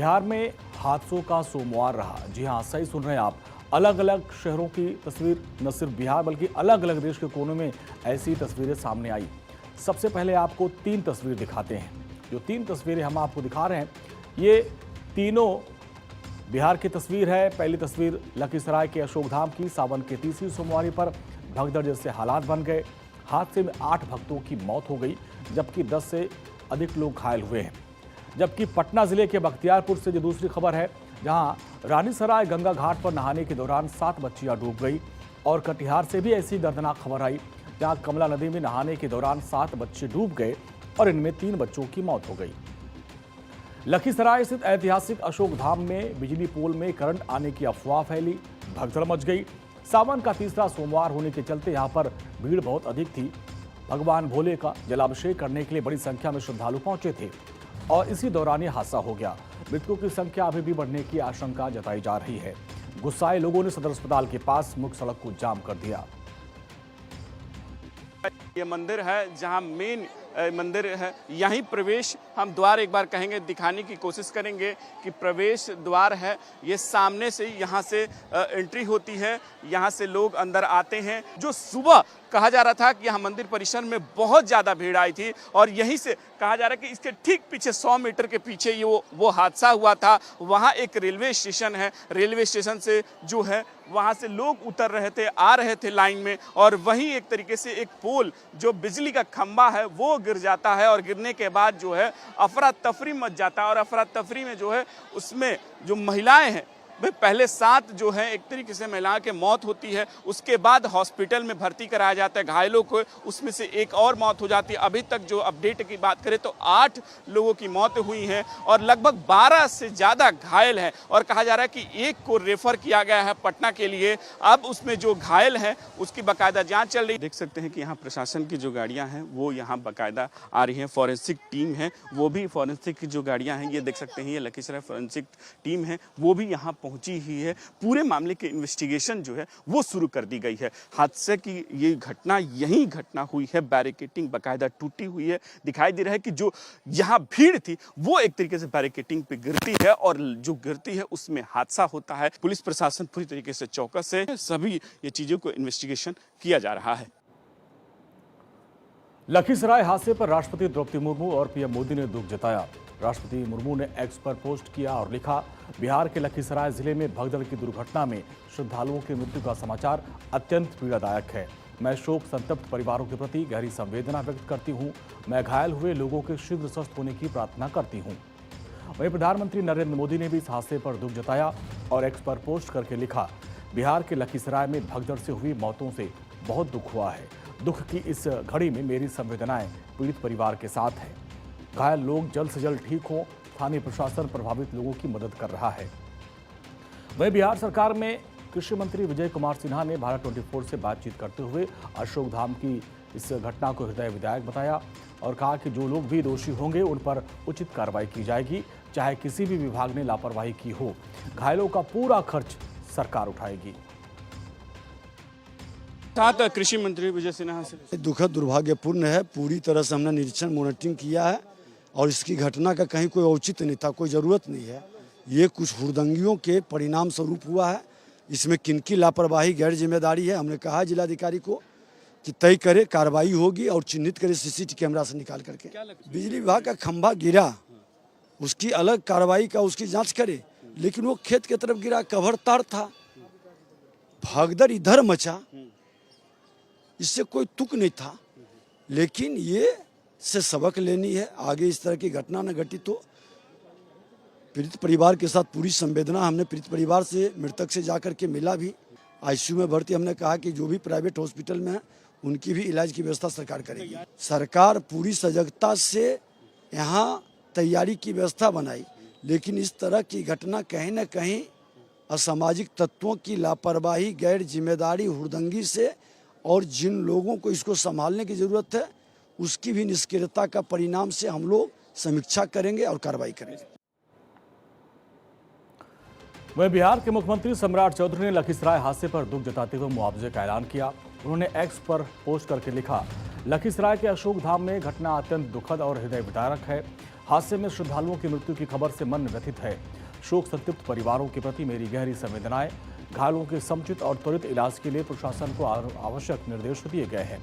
बिहार में हादसों का सोमवार रहा। जी हां, सही सुन रहे हैं आप। अलग अलग शहरों की तस्वीर, न सिर्फ बिहार बल्कि अलग अलग देश के कोनों में ऐसी तस्वीरें सामने आई। सबसे पहले आपको 3 तस्वीर दिखाते हैं। जो 3 तस्वीरें हम आपको दिखा रहे हैं, ये तीनों बिहार की तस्वीर है। पहली तस्वीर लखीसराय के अशोकधाम की। सावन के तीसरी सोमवारी पर भगदड़ जैसे हालात बन गए। हादसे में 8 भक्तों की मौत हो गई, जबकि 10 से अधिक लोग घायल हुए हैं। जबकि पटना जिले के बख्तियारपुर से जो दूसरी खबर है, जहां रानीसराय गंगा घाट पर नहाने के दौरान 7 बच्चियां डूब गई। और कटिहार से भी ऐसी दर्दनाक खबर आई, जहां कमला नदी में नहाने के दौरान 7 बच्चे डूब गए और इनमें 3 बच्चों की मौत हो गई। लखीसराय स्थित ऐतिहासिक अशोकधाम में बिजली पोल में करंट आने की अफवाह फैली, भगदड़ मच गई। सावन का तीसरा सोमवार होने के चलते यहां पर भीड़ बहुत अधिक थी। भगवान भोले का जलाभिषेक करने के लिए बड़ी संख्या में श्रद्धालु पहुंचे थे और इसी दौरान यह हादसा हो गया। मृतकों की संख्या अभी भी बढ़ने की आशंका जताई जा रही है। गुस्साए लोगों ने सदर अस्पताल के पास मुख्य सड़क को जाम कर दिया। ये मंदिर है जहां मेन मंदिर है, यहीं प्रवेश हम द्वार एक बार कहेंगे, दिखाने की कोशिश करेंगे कि प्रवेश द्वार है। ये सामने से यहाँ से एंट्री होती है, यहाँ से लोग अंदर आते हैं। जो सुबह कहा जा रहा था कि यहाँ मंदिर परिसर में बहुत ज़्यादा भीड़ आई थी और यहीं से कहा जा रहा है कि इसके ठीक पीछे 100 मीटर के पीछे ये वो हादसा हुआ था। वहाँ एक रेलवे स्टेशन है, रेलवे स्टेशन से जो है वहाँ से लोग उतर रहे थे, आ रहे थे लाइन में, और वहीं एक तरीके से एक पोल जो बिजली का खंभा है वो गिर जाता है और गिरने के बाद जो है अफरा तफरी मच जाता है। और अफरा तफरी में जो है उसमें जो महिलाएं हैं, भाई पहले 7 जो है एक तरीके से महिलाओं की मौत होती है, उसके बाद हॉस्पिटल में भर्ती कराया जाता है घायलों को, उसमें से एक और मौत हो जाती है। अभी तक जो अपडेट की बात करें तो 8 लोगों की मौत हुई है और लगभग 12 से ज़्यादा घायल हैं। और कहा जा रहा है कि एक को रेफर किया गया है पटना के लिए। अब उसमें जो घायल हैं उसकी बाकायदा जाँच चल रही है। देख सकते हैं कि यहाँ प्रशासन की जो गाड़ियाँ हैं वो यहाँ बाकायदा आ रही हैं। फॉरेंसिक टीम है, वो भी फॉरेंसिक की जो गाड़ियाँ हैं, ये देख सकते हैं, ये लखीसराय फॉरेंसिक टीम है, वो भी यहाँ पहुंची ही है। पूरे मामले की इन्वेस्टिगेशन जो है वो शुरू कर दी गई है। हादसे की ये घटना यही घटना हुई है, बैरिकेटिंग बाकायदा टूटी हुई है। दिखाई दे रहा है कि जो यहाँ भीड़ थी वो एक तरीके से बैरिकेटिंग पे गिरती है और जो गिरती है उसमें हादसा होता है। पुलिस प्रशासन पूरी तरीके से चौकस है, सभी ये चीजों को इन्वेस्टिगेशन किया जा रहा है। लखीसराय हादसे पर राष्ट्रपति द्रौपदी मुर्मू और पीएम मोदी ने दुख जताया। राष्ट्रपति मुर्मू ने एक्स पर पोस्ट किया और लिखा, बिहार के लखीसराय जिले में भगदड़ की दुर्घटना में श्रद्धालुओं की मृत्यु का समाचार अत्यंत पीड़ादायक है। मैं शोक संतप्त परिवारों के प्रति गहरी संवेदना व्यक्त करती हूं। मैं घायल हुए लोगों के शीघ्र स्वस्थ होने की प्रार्थना करती हूं। वहीं प्रधानमंत्री नरेंद्र मोदी ने भी इस हादसे पर दुख जताया और एक्स पर पोस्ट करके लिखा, बिहार के लखीसराय में भगदड़ से हुई मौतों से बहुत दुख हुआ है। दुख की इस घड़ी में मेरी संवेदनाएं पीड़ित परिवार के साथ है। घायल लोग जल्द से जल्द ठीक हों। स्थानीय प्रशासन प्रभावित लोगों की मदद कर रहा है। वहीं बिहार सरकार में कृषि मंत्री विजय कुमार सिन्हा ने भारत 24 से बातचीत करते हुए अशोकधाम की इस घटना को हृदय विदायक बताया और कहा कि जो लोग भी दोषी होंगे उन पर उचित कार्रवाई की जाएगी, चाहे किसी भी विभाग ने लापरवाही की हो। घायलों का पूरा खर्च सरकार उठाएगी। साथ कृषि मंत्री विजय सिन्हा से दुखद दुर्भाग्यपूर्ण है। पूरी तरह से हमने निरीक्षण मॉनिटरिंग किया है और इसकी घटना का कहीं कोई औचित्य नहीं था, कोई ज़रूरत नहीं है। ये कुछ हुड़दंगियों के परिणाम स्वरूप हुआ है। इसमें किनकी लापरवाही गैर जिम्मेदारी है, हमने कहा जिलाधिकारी को कि तय करे, कार्रवाई होगी और चिन्हित करे सीसीटीवी कैमरा से निकाल करके। बिजली विभाग का खंभा गिरा, उसकी अलग कार्रवाई का उसकी जाँच करे, लेकिन वो खेत की तरफ गिरा, कवर तार था, भगदड़ इधर मचा, इससे कोई तुक नहीं था। लेकिन ये से सबक लेनी है, आगे इस तरह की घटना न घटी। तो पीड़ित परिवार के साथ पूरी संवेदना, हमने पीड़ित परिवार से मृतक से जाकर के मिला भी, आईसीयू में भर्ती। हमने कहा कि जो भी प्राइवेट हॉस्पिटल में है उनकी भी इलाज की व्यवस्था सरकार करेगी। सरकार पूरी सजगता से यहाँ तैयारी की व्यवस्था बनाई, लेकिन इस तरह की घटना कहीं न कहीं असामाजिक तत्वों की लापरवाही, गैर जिम्मेदारी, हुड़दंगी से, और जिन लोगों को इसको संभालने की जरूरत है उसकी भी निष्क्रियता का परिणाम से हम लोग समीक्षा करेंगे और कार्रवाई करेंगे। वहीं बिहार के मुख्यमंत्री सम्राट चौधरी ने लखीसराय हादसे पर दुख जताते हुए मुआवजे का ऐलान किया। उन्होंने एक्स पर पोस्ट करके लिखा, लखीसराय के अशोकधाम में घटना अत्यंत दुखद और हृदय विदारक है। हादसे में श्रद्धालुओं की मृत्यु की खबर से मन व्यथित है। शोक संतप्त परिवारों के प्रति मेरी गहरी संवेदनाएं। घायलों के समुचित और त्वरित इलाज के लिए प्रशासन को आवश्यक निर्देश दिए गए हैं।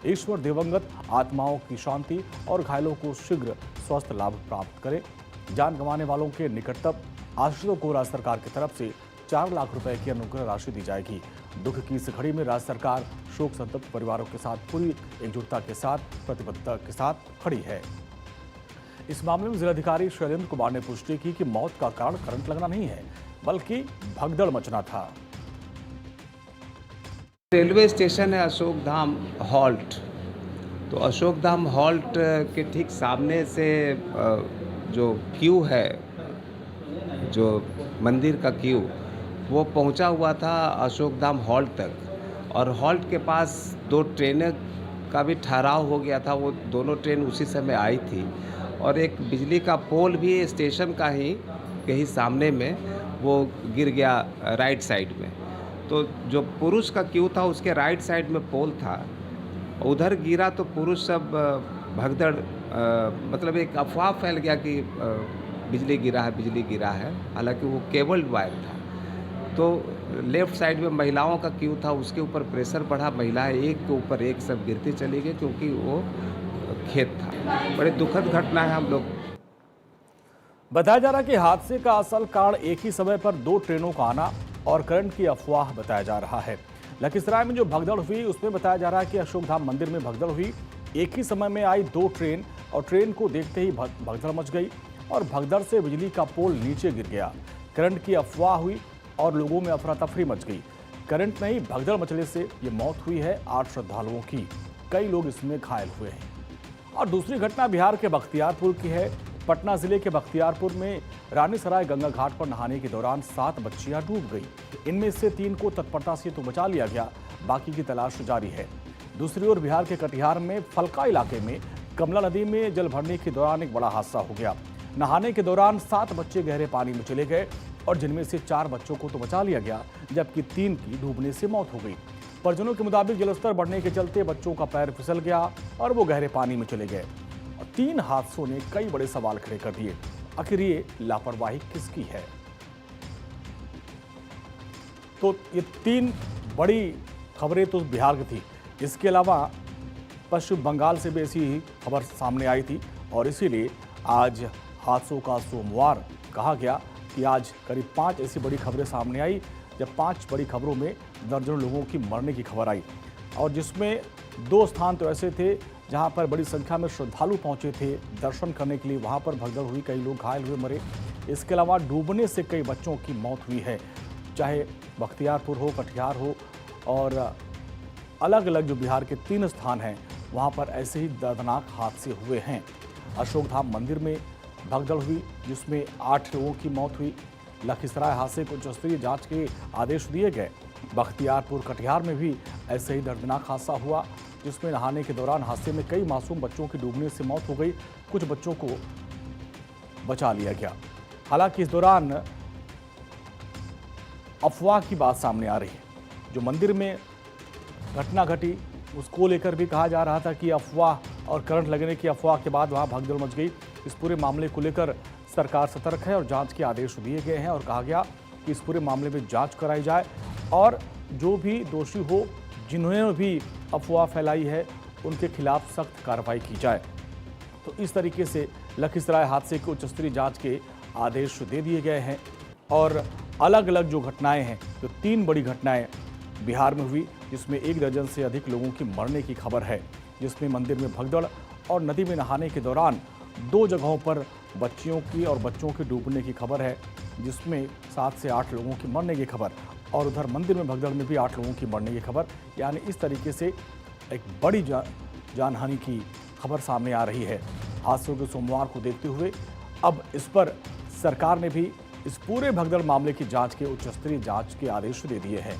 ईश्वर दिवंगत आत्माओं की शांति और घायलों को शीघ्र स्वास्थ्य लाभ प्राप्त करे। जान गंवाने वालों के निकटतम आश्रितों को राज्य सरकार की तरफ से 4 लाख रुपए की अनुग्रह राशि दी जाएगी। दुख की इस घड़ी में राज्य सरकार शोक संतप्त परिवारों के साथ पूरी एकजुटता के साथ प्रतिबद्धता के साथ खड़ी है। इस मामले में जिलाधिकारी शैलेंद्र कुमार ने पुष्टि की कि मौत का कारण करंट लगना नहीं है, बल्कि भगदड़ मचना था। रेलवे स्टेशन है अशोक धाम हॉल्ट। तो अशोक धाम हॉल्ट के ठीक सामने से जो क्यू है, जो मंदिर का क्यू, वो पहुंचा हुआ था अशोक धाम हॉल्ट तक। और हॉल्ट के पास 2 ट्रेनें का भी ठहराव हो गया था। वो दोनों ट्रेन उसी समय आई थी। और एक बिजली का पोल भी स्टेशन का ही सामने में वो गिर गया राइट साइड में। तो जो पुरुष का क्यू था उसके राइट साइड में पोल था, उधर गिरा तो पुरुष सब भगदड़, मतलब एक अफवाह फैल गया कि बिजली गिरा है। हालांकि वो केबल्ड वायर था। तो लेफ्ट साइड में महिलाओं का क्यू था, उसके ऊपर प्रेशर बढ़ा, महिलाएं एक के ऊपर एक सब गिरती चली गई क्योंकि वो खेत था। बड़े दुखद घटना है। हम लोग बताया जा रहा है कि हादसे का असल कारण एक ही समय पर 2 ट्रेनों का आना और करंट की अफवाह बताया जा रहा है। लखीसराय में जो भगदड़ हुई उसमें बताया जा रहा है कि अशोक धाम मंदिर में भगदड़ हुई। एक ही समय में आई 2 ट्रेन और ट्रेन को देखते ही भगदड़ मच गई और भगदड़ से बिजली का पोल नीचे गिर गया। करंट की अफवाह हुई और लोगों में अफरा तफरी मच गई। करंट नहीं, भगदड़ मचने से ये मौत हुई है 8 श्रद्धालुओं की। कई लोग इसमें घायल हुए हैं। और दूसरी घटना बिहार के बख्तियारपुर की है। पटना जिले के बख्तियारपुर में रानीसराय गंगा घाट पर नहाने के दौरान 7 बच्चियां डूब गई। इनमें से 3 को तत्परता से तो बचा लिया गया, बाकी की तलाश जारी है। दूसरी ओर बिहार के कटिहार में फलका इलाके में कमला नदी में जल भरने के दौरान एक बड़ा हादसा हो गया। नहाने के दौरान 7 बच्चे गहरे पानी में चले गए और जिनमें से 4 बच्चों को तो बचा लिया गया, जबकि 3 की डूबने से मौत हो गई। परिजनों के मुताबिक जलस्तर बढ़ने के चलते बच्चों का पैर फिसल गया और वो गहरे पानी में चले गए। और 3 हादसों ने कई बड़े सवाल खड़े कर दिए। आखिर ये लापरवाही किसकी है? तो ये 3 बड़ी खबरें तो बिहार की थी। इसके अलावा पश्चिम बंगाल से भी ऐसी खबर सामने आई थी और इसीलिए आज हादसों का सोमवार कहा गया कि आज करीब 5 ऐसी बड़ी खबरें सामने आई, जब 5 बड़ी खबरों में दर्जनों लोगों की मरने की खबर आई और जिसमें 2 स्थान तो ऐसे थे जहां पर बड़ी संख्या में श्रद्धालु पहुंचे थे दर्शन करने के लिए। वहां पर भगदड़ हुई, कई लोग घायल हुए, मरे। इसके अलावा डूबने से कई बच्चों की मौत हुई है, चाहे बख्तियारपुर हो, कटिहार हो और अलग अलग जो बिहार के 3 स्थान हैं वहां पर ऐसे ही दर्दनाक हादसे हुए हैं। अशोक धाम मंदिर में भगदड़ हुई जिसमें 8 लोगों की मौत हुई। लखीसराय हादसे को उच्च स्तरीय जांच के आदेश दिए गए। बख्तियारपुर कटिहार में भी ऐसे ही दर्दनाक हादसा हुआ जिसमें नहाने के दौरान हादसे में कई मासूम बच्चों की डूबने से मौत हो गई, कुछ बच्चों को बचा लिया गया। हालांकि इस दौरान अफवाह की बात सामने आ रही है। जो मंदिर में घटना घटी उसको लेकर भी कहा जा रहा था कि अफवाह और करंट लगने की अफवाह के बाद वहां भगदड़ मच गई। इस पूरे मामले को लेकर सरकार सतर्क है और जांच के आदेश दिए गए हैं और कहा गया कि इस पूरे मामले में जांच कराई जाए और जो भी दोषी हो, जिन्होंने भी अफवाह फैलाई है, उनके खिलाफ सख्त कार्रवाई की जाए। तो इस तरीके से लखीसराय हादसे के उच्च स्तरीय जांच के आदेश दे दिए गए हैं और अलग अलग जो घटनाएं हैं, जो 3 बड़ी घटनाएं बिहार में हुई जिसमें 1 दर्जन से अधिक लोगों की मरने की खबर है, जिसमें मंदिर में भगदड़ और नदी में नहाने के दौरान 2 जगहों पर बच्चियों की और बच्चों के डूबने की खबर है, जिसमें 7 से 8 लोगों की मरने की खबर और उधर मंदिर में भगदड़ में भी 8 लोगों की मरने की खबर। यानी इस तरीके से एक बड़ी जानहानि की खबर सामने आ रही है। हादसों के सोमवार को देखते हुए अब इस पर सरकार ने भी इस पूरे भगदड़ मामले की जांच के उच्च स्तरीय जांच के आदेश दे दिए हैं।